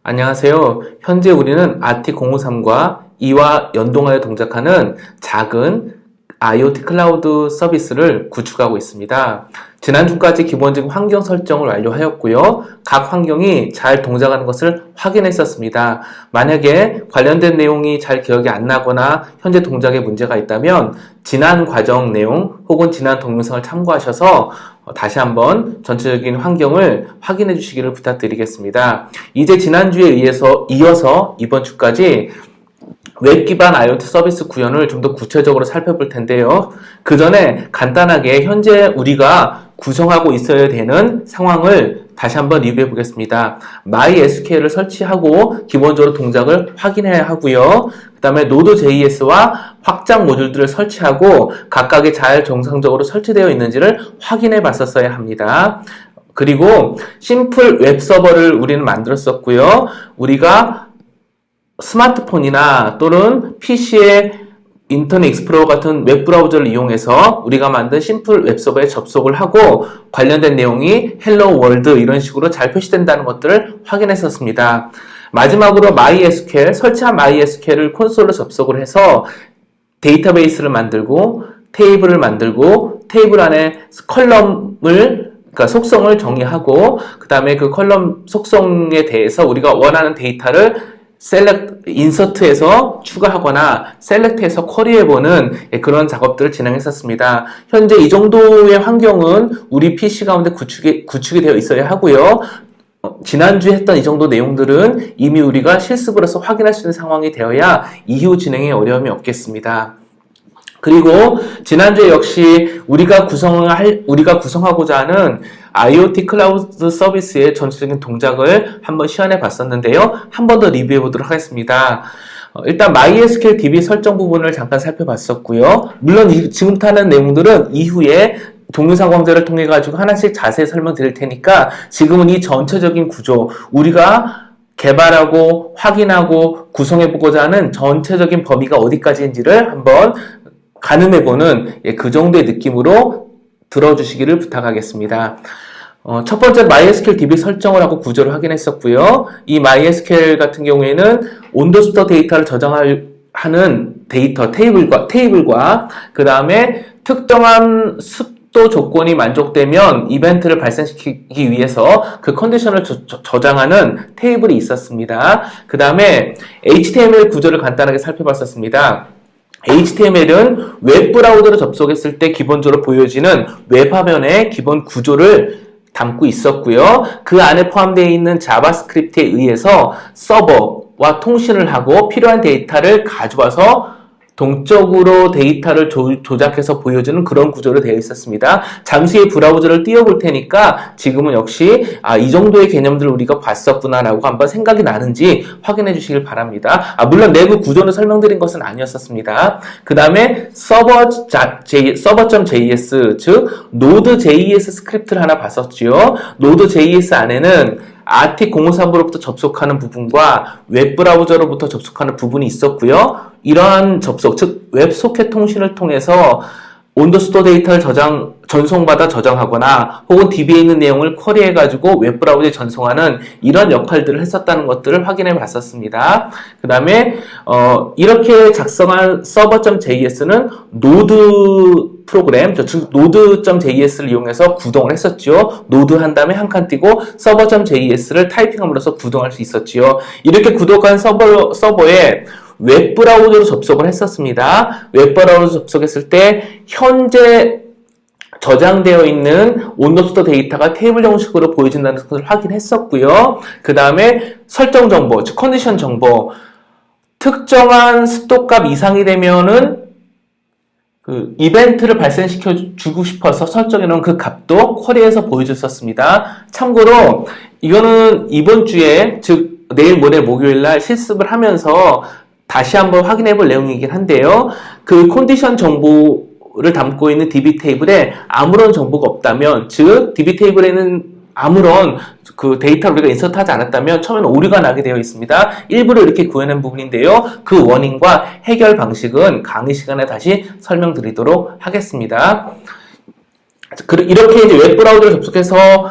안녕하세요. 현재 우리는 RT053과 이와 연동하여 동작하는 작은 IoT 클라우드 서비스를 구축하고 있습니다. 지난주까지 기본적인 환경 설정을 완료하였고요. 각 환경이 잘 동작하는 것을 확인했었습니다. 만약에 관련된 내용이 잘 기억이 안 나거나 현재 동작에 문제가 있다면 지난 과정 내용 혹은 지난 동영상을 참고하셔서 다시 한번 전체적인 환경을 확인해 주시기를 부탁드리겠습니다. 이제 지난주에 이어서 이번 주까지 웹 기반 IoT 서비스 구현을 좀 더 구체적으로 살펴볼 텐데요. 그 전에 간단하게 현재 우리가 구성하고 있어야 되는 상황을 다시 한번 리뷰해 보겠습니다. MySQL을 설치하고 기본적으로 동작을 확인해야 하고요. 그 다음에 Node.js와 확장 모듈들을 설치하고 각각이 잘 정상적으로 설치되어 있는지를 확인해 봤었어야 합니다. 그리고 심플 웹 서버를 우리는 만들었었고요. 우리가 스마트폰이나 또는 PC의 인터넷 익스플로러 같은 웹브라우저를 이용해서 우리가 만든 심플 웹서버에 접속을 하고 관련된 내용이 헬로 월드 이런 식으로 잘 표시된다는 것들을 확인했었습니다. 마지막으로 MySQL, 설치한 MySQL을 콘솔로 접속을 해서 데이터베이스를 만들고 테이블을 만들고 테이블 안에 그러니까 속성을 정의하고 그 다음에 그 컬럼 속성에 대해서 우리가 원하는 데이터를 인서트해서 추가하거나 셀렉트해서 쿼리해보는 그런 작업들을 진행했었습니다. 현재 이 정도의 환경은 우리 PC 가운데 구축이 되어 있어야 하고요. 지난주에 했던 이 정도 내용들은 이미 우리가 실습으로서 확인할 수 있는 상황이 되어야 이후 진행에 어려움이 없겠습니다. 그리고 지난주에 역시 우리가 구성하고자 하는 IoT 클라우드 서비스의 전체적인 동작을 한번 시연해 봤었는데요. 한 번 더 리뷰해 보도록 하겠습니다. 일단 MySQL DB 설정 부분을 잠깐 살펴봤었고요. 물론 지금부터 하는 내용들은 이후에 동영상 강좌를 통해 가지고 하나씩 자세히 설명드릴 테니까 지금은 이 전체적인 구조, 우리가 개발하고 확인하고 구성해보고자 하는 전체적인 범위가 어디까지인지를 한번 가늠해보는 그 정도의 느낌으로 들어주시기를 부탁하겠습니다. 첫 번째 MySQL DB 설정을 하고 구조를 확인했었고요. 이 MySQL 같은 경우에는 온도스토어 데이터를 저장하는 테이블과 그 다음에 특정한 습도 조건이 만족되면 이벤트를 발생시키기 위해서 그 컨디션을 저장하는 테이블이 있었습니다. 그 다음에 HTML 구조를 간단하게 살펴봤었습니다. HTML은 웹 브라우저로 접속했을 때 기본적으로 보여지는 웹 화면의 기본 구조를 담고 있었고요. 그 안에 포함되어 있는 자바스크립트에 의해서 서버와 통신을 하고 필요한 데이터를 가져와서 동적으로 데이터를 조작해서 보여주는 그런 구조로 되어 있었습니다. 잠시 후에 브라우저를 띄워볼 테니까 지금은 역시 이 정도의 개념들을 우리가 봤었구나라고 한번 생각이 나는지 확인해 주시길 바랍니다. 물론 내부 구조를 설명드린 것은 아니었었습니다. 그 다음에 서버.js 즉 Node.js 스크립트를 하나 봤었지요. Node.js 안에는 RT053으로부터 접속하는 부분과 웹브라우저로부터 접속하는 부분이 있었고요. 이러한 접속, 즉 웹소켓 통신을 통해서 온도스토어 데이터를 전송받아 저장하거나 혹은 DB에 있는 내용을 쿼리해가지고 웹브라우저에 전송하는 이런 역할들을 했었다는 것들을 확인해 봤었습니다. 그 다음에 이렇게 작성한 서버.js는 노드 프로그램, 즉 node.js를 이용해서 구동을 했었죠. 노드 한 다음에 한 칸 띄고 서버.js를 타이핑함으로써 구동할 수 있었지요. 이렇게 구동한 서버에 웹브라우저로 접속을 했었습니다. 웹브라우저로 접속했을 때 현재 저장되어 있는 온도스토어 데이터가 테이블 형식으로 보여진다는 것을 확인했었고요. 그 다음에 설정 정보, 즉 컨디션 정보, 특정한 습도값 이상이 되면은 이벤트를 발생시켜 주고 싶어서 설정해 놓은 그 값도 쿼리에서 보여줬었습니다. 참고로 이거는 이번 주에, 즉 내일 모레 목요일 날 실습을 하면서 다시 한번 확인해 볼 내용이긴 한데요. 그 컨디션 정보를 담고 있는 DB 테이블에 아무런 정보가 없다면, 즉 DB 테이블에는 아무런 그 데이터를 우리가 인서트하지 않았다면 처음에는 오류가 나게 되어 있습니다. 일부러 이렇게 구해낸 부분인데요. 그 원인과 해결 방식은 강의 시간에 다시 설명드리도록 하겠습니다. 이렇게 이제 웹브라우저를 접속해서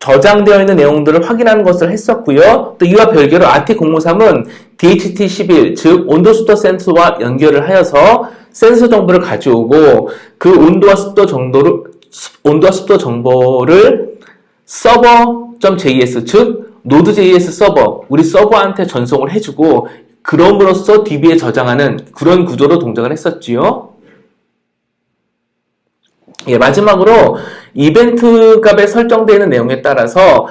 저장되어 있는 내용들을 확인하는 것을 했었고요. 또 이와 별개로 RT053은 DHT11, 즉 온도 습도 센서와 연결을 하여서 센서 정보를 가져오고 그 온도와 습도 정보를 서버.js, 즉 Node.js 서버, 우리 서버한테 전송을 해주고 그럼으로써 DB에 저장하는 그런 구조로 동작을 했었지요. 예, 마지막으로 이벤트 값에 설정되어 있는 내용에 따라서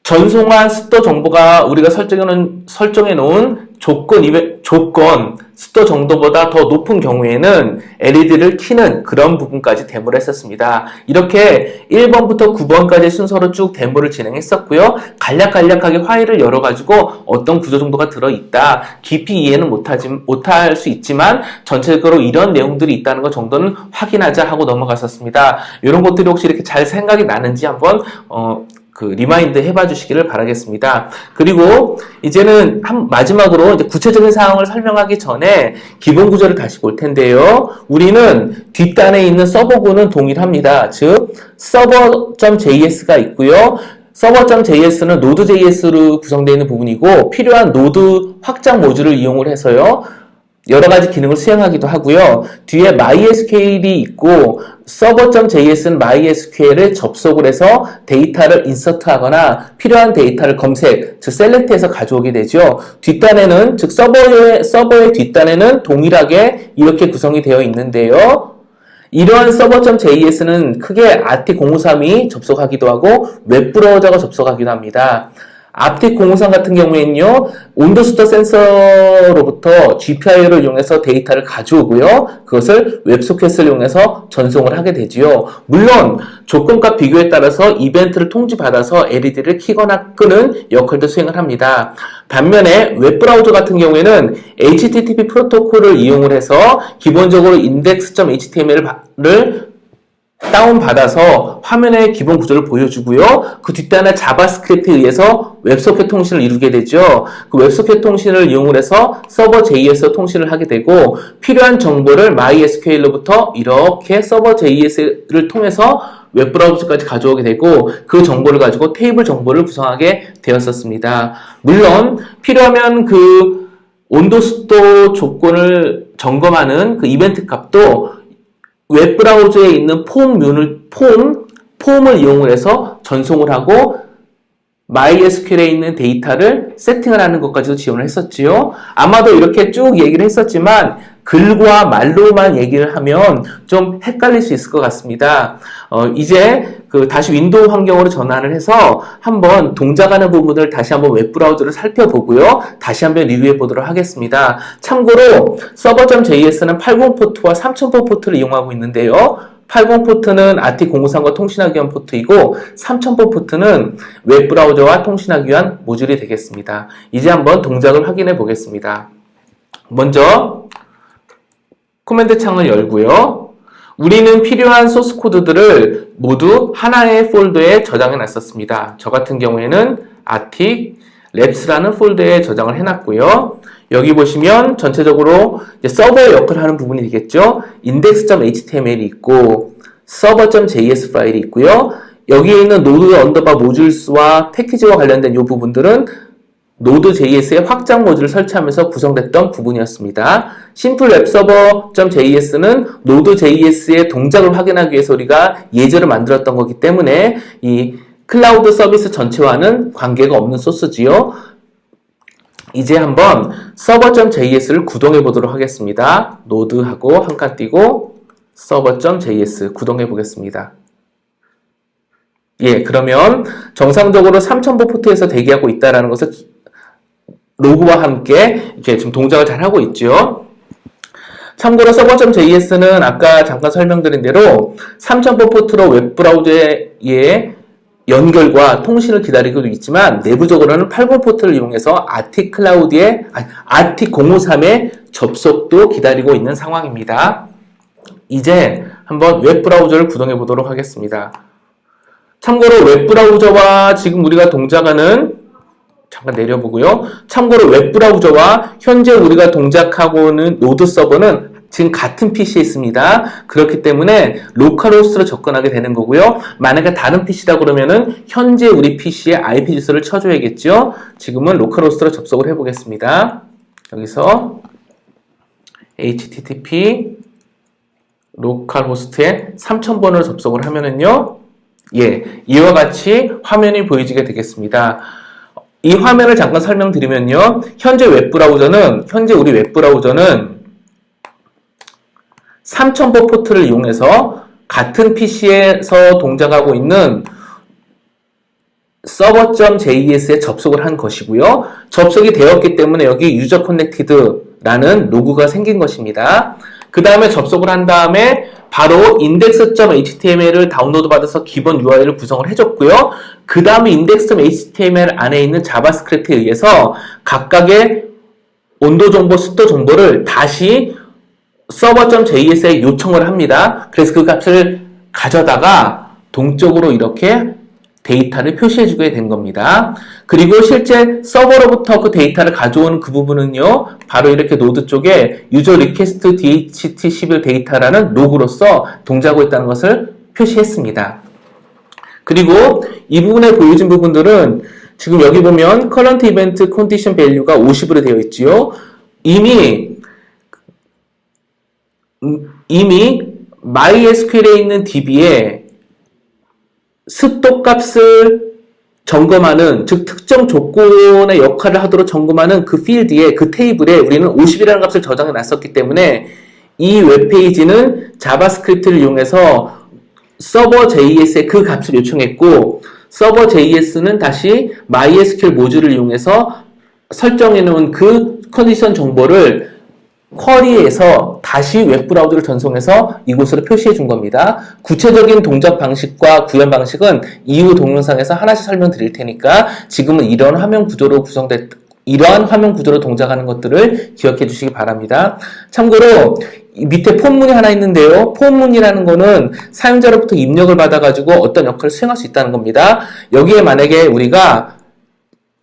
전송한 습도 정보가 우리가 설정해 놓은 조건 습도 정도보다 더 높은 경우에는 LED를 켜는 그런 부분까지 데모를 했었습니다. 이렇게 1번부터 9번까지 순서로 쭉 데모를 진행했었고요. 간략하게 파일을 열어가지고 어떤 구조 정도가 들어있다. 깊이 이해는 못할 수 있지만 전체적으로 이런 내용들이 있다는 것 정도는 확인하자 하고 넘어갔었습니다. 이런 것들이 혹시 이렇게 잘 생각이 나는지 한번 리마인드 해봐 주시기를 바라겠습니다. 그리고 이제는 마지막으로 이제 구체적인 사항을 설명하기 전에 기본 구조를 다시 볼 텐데요. 우리는 뒷단에 있는 서버구는 동일합니다. 즉, server.js가 있고요. server.js는 node.js로 구성되어 있는 부분이고 필요한 노드 확장 모듈을 이용을 해서요. 여러 가지 기능을 수행하기도 하고요. 뒤에 MySQL이 있고 server.js는 MySQL에 접속을 해서 데이터를 인서트하거나 필요한 데이터를 검색, 즉 셀렉트해서 가져오게 되죠. 뒷단에는, 즉 서버의 뒷단에는 동일하게 이렇게 구성이 되어 있는데요. 이러한 server.js는 크게 RT053이 접속하기도 하고 웹브라우저가 접속하기도 합니다. RT053 같은 경우에는요, 온도 습도 센서로부터 GPIO를 이용해서 데이터를 가져오고요, 그것을 웹소켓을 이용해서 전송을 하게 되지요. 물론 조건과 비교에 따라서 이벤트를 통지받아서 LED를 켜거나 끄는 역할도 수행을 합니다. 반면에 웹브라우저 같은 경우에는 HTTP 프로토콜을 이용을 해서 기본적으로 index.html을 다운받아서 화면의 기본 구조를 보여주고요. 그 뒷단에 자바스크립트에 의해서 웹소켓 통신을 이루게 되죠. 그 웹소켓 통신을 이용을 해서 서버 JS 통신을 하게 되고 필요한 정보를 MySQL로부터 이렇게 서버 JS를 통해서 웹브라우저까지 가져오게 되고 그 정보를 가지고 테이블 정보를 구성하게 되었었습니다. 물론 필요하면 그 온도 습도 조건을 점검하는 그 이벤트 값도 웹브라우저에 있는 폼을 이용을 해서 전송을 하고 MySQL에 있는 데이터를 세팅을 하는 것까지도 지원을 했었지요. 아마도 이렇게 쭉 얘기를 했었지만 글과 말로만 얘기를 하면 좀 헷갈릴 수 있을 것 같습니다. 이제 다시 윈도우 환경으로 전환을 해서 한번 동작하는 부분을 다시 한번 웹브라우저를 살펴보고요. 다시 한번 리뷰해 보도록 하겠습니다. 참고로 server.js는 80 포트와 3000 포트를 이용하고 있는데요. 80 포트는 RT053과 통신하기 위한 포트이고 3000 포트는 웹브라우저와 통신하기 위한 모듈이 되겠습니다. 이제 한번 동작을 확인해 보겠습니다. 먼저 코맨드 창을 열고요. 우리는 필요한 소스 코드들을 모두 하나의 폴더에 저장해 놨었습니다. 저 같은 경우에는 artic labs라는 폴더에 저장을 해놨고요. 여기 보시면 전체적으로 서버의 역할을 하는 부분이 되겠죠. index.html이 있고 server.js 파일이 있고요. 여기에 있는 node 언더바 모듈스와 패키지와 관련된 이 부분들은 Node.js의 확장 모듈을 설치하면서 구성됐던 부분이었습니다. 심플 웹서버.js는 Node.js의 동작을 확인하기 위해서 우리가 예제를 만들었던 거기 때문에 이 클라우드 서비스 전체와는 관계가 없는 소스지요. 이제 한번 server.js를 구동해 보도록 하겠습니다. 노드하고 한 칸 띄고 server.js 구동해 보겠습니다. 예, 그러면 정상적으로 3000보 포트에서 대기하고 있다는 것을 로그와 함께 이렇게 지금 동작을 잘 하고 있죠. 참고로 server.js는 아까 잠깐 설명드린 대로 3000보 포트로 웹브라우저의 연결과 통신을 기다리고 있지만 내부적으로는 80 포트를 이용해서 RT053의 접속도 기다리고 있는 상황입니다. 이제 한번 웹브라우저를 구동해 보도록 하겠습니다. 참고로 웹브라우저와 지금 우리가 동작하는 잠깐 내려보고요. 참고로 웹브라우저와 현재 우리가 동작하고 있는 노드 서버는 지금 같은 PC에 있습니다. 그렇기 때문에 로컬 호스트로 접근하게 되는 거고요. 만약에 다른 PC다 그러면은 현재 우리 PC에 IP 주소를 쳐줘야겠죠. 지금은 로컬 호스트로 접속을 해보겠습니다. 여기서 http 로컬 호스트에 3000번으로 접속을 하면은요, 이와 같이 화면이 보여지게 되겠습니다. 이 화면을 잠깐 설명드리면요, 현재 우리 웹브라우저는 3000번 포트를 이용해서 같은 PC에서 동작하고 있는 server.js에 접속을 한 것이고요. 접속이 되었기 때문에 여기 user connected라는 로그가 생긴 것입니다. 그 다음에 접속을 한 다음에 바로 index.html을 다운로드 받아서 기본 UI를 구성을 해줬고요. 그 다음에 index.html 안에 있는 자바스크립트에 의해서 각각의 온도 정보, 습도 정보를 다시 server.js에 요청을 합니다. 그래서 그 값을 가져다가 동적으로 이렇게 데이터를 표시해주게 된 겁니다. 그리고 실제 서버로부터 그 데이터를 가져오는 그 부분은요, 바로 이렇게 노드 쪽에 user request DHT11 데이터라는 로그로서 동작하고 있다는 것을 표시했습니다. 그리고 이 부분에 보여진 부분들은 지금 여기 보면 current event condition value가 50으로 되어 있지요. 이미 MySQL에 있는 DB에 습도 값을 점검하는, 즉 특정 조건의 역할을 하도록 점검하는 그 필드에, 그 테이블에 우리는 50이라는 값을 저장해 놨었기 때문에 이 웹페이지는 자바스크립트를 이용해서 server.js에 그 값을 요청했고, server.js는 다시 MySQL 모듈을 이용해서 설정해 놓은 그 컨디션 정보를 쿼리에서 다시 웹브라우저를 전송해서 이곳으로 표시해 준 겁니다. 구체적인 동작 방식과 구현 방식은 이후 동영상에서 하나씩 설명드릴 테니까 지금은 이러한 화면 구조로 동작하는 것들을 기억해 주시기 바랍니다. 참고로 밑에 폼문이 하나 있는데요. 폼문이라는 거는 사용자로부터 입력을 받아가지고 어떤 역할을 수행할 수 있다는 겁니다. 여기에 만약에 우리가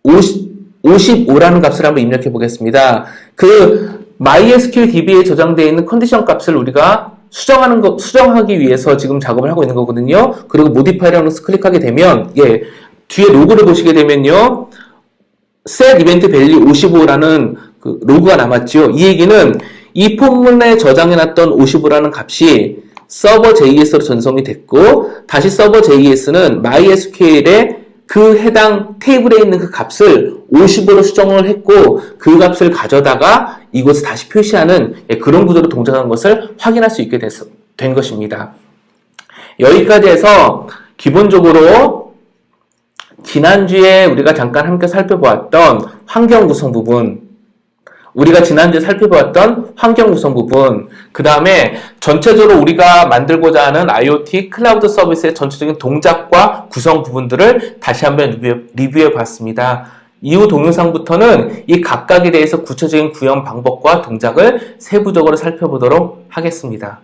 55라는 값을 한번 입력해 보겠습니다. 그 MySQL DB에 저장되어 있는 컨디션 값을 우리가 수정하기 위해서 지금 작업을 하고 있는 거거든요. 그리고 모디파이라는 것을 클릭하게 되면, 뒤에 로그를 보시게 되면요, set event value 55라는 그 로그가 남았죠. 이 얘기는 이 폼문에 저장해놨던 55라는 값이 server.js로 전송이 됐고, 다시 server.js는 MySQL에 그 해당 테이블에 있는 그 값을 50으로 수정을 했고, 그 값을 가져다가 이곳에 다시 표시하는 그런 구조로 동작한 것을 확인할 수 있게 된 것입니다. 여기까지 해서 기본적으로 지난주에 우리가 잠깐 함께 살펴보았던 환경 구성 부분, 그 다음에 전체적으로 우리가 만들고자 하는 IoT 클라우드 서비스의 전체적인 동작과 구성 부분들을 다시 한번 리뷰해 봤습니다. 이후 동영상부터는 이 각각에 대해서 구체적인 구현 방법과 동작을 세부적으로 살펴보도록 하겠습니다.